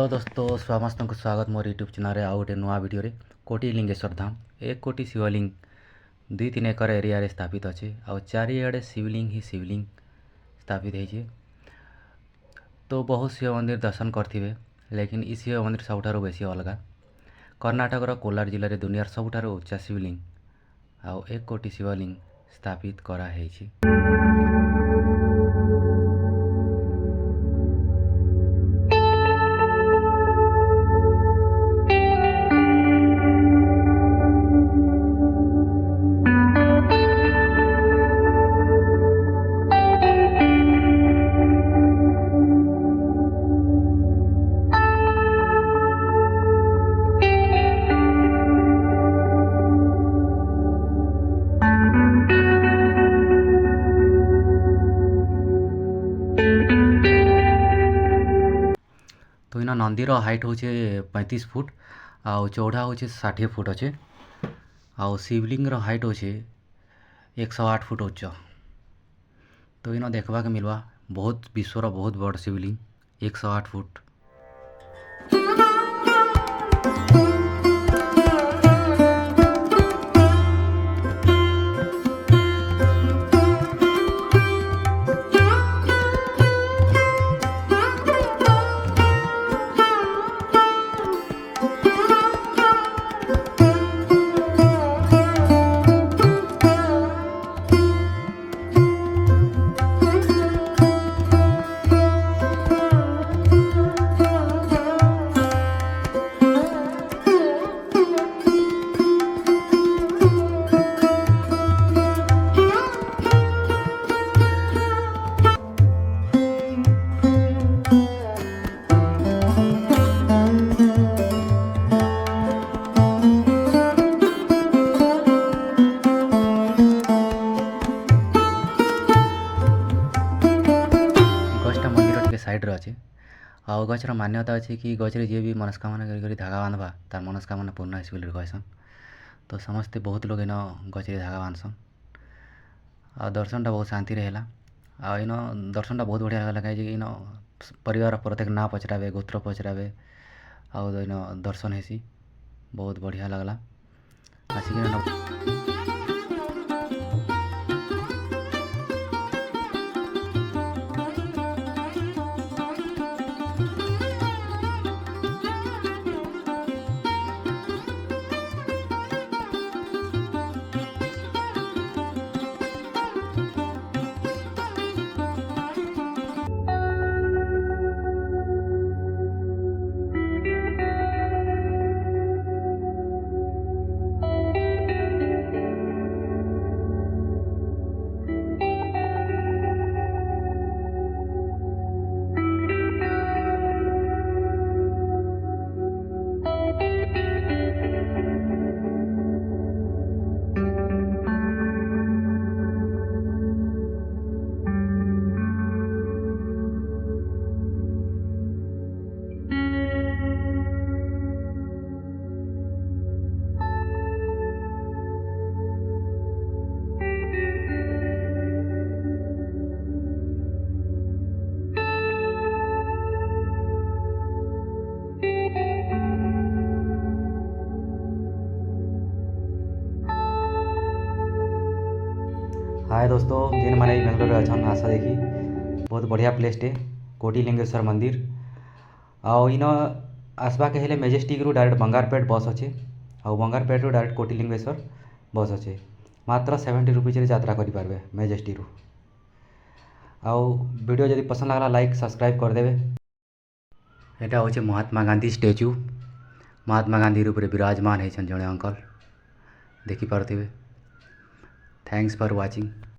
Hello दोस्तों समस्त को स्वागत मोर यूट्यूब चैनल आउ गोटे नुआ वीडियो रे कोटिलिंगेश्वर धाम 1 कोटी शिवलिंग 2-3 एकर एरिया रे स्थापित अच्छे आ चारिआडे शिवलिंग ही शिवलिंग स्थापित है। तो बहुत शिव मंदिर दर्शन करेंगे लेकिन इस शिव मंदिर सबुठार बेसी अलग कर्णाटकर कोलार जिले में दुनियार सबुठार उच्चा शिवलिंग आ 1 कोटी शिवलिंग स्थापित कराई। तो इन नंदीर हाइट हूँ 35 फुट आउ चौड़ा हूँ 60 फुट अच्छे आउ शिवलिंग हाइट हूँ 108 फुट उच्च। तो इन देखा के मिलवा बहुत विश्वर बहुत बड़ शिवलिंग 108 फुट। साइड रे अच्छे आउ गचर मान्यता अच्छे कि गचरे जी भी मनस्कामना करी धागा बांधवा तार मनस्कामना पूर्ण होइस बोली कहसन। तो समस्ते बहुत लोग इन गचरे धागा बांधसन आ दर्शनटा बहुत शांति रहेला आ इन दर्शनटा बहुत बढ़िया लगा इन परिवार प्रत्येक ना पचरावे गोत्र पचरावे आउ इन दर्शन हेसी बहुत बढ़िया लगला आसिक। हाय दोस्तों जिन मैंने बेंगलोर अच्छन आशा देखी बहुत बढ़िया प्लेस टे कोटिलिंगेश्वर मंदिर आउ इन आसवा के हेले मेजेस्टिक रु डायरेक्ट बंगारपेट बस अच्छे आउ बंगारपेट रु डायरेक्ट कोटिलिंगेश्वर बस अच्छे मात्र 70 रुपीज यात्रा करें मेजेस्टिक रु। आउ वीडियो जदि पसंद लगला लाइक सब्सक्राइब करदेवे। एटा होचे महात्मा गांधी स्टैच्यू महात्मा गांधी रूप विराजमान होती जड़े अंकल देखिपे। Thanks for watching.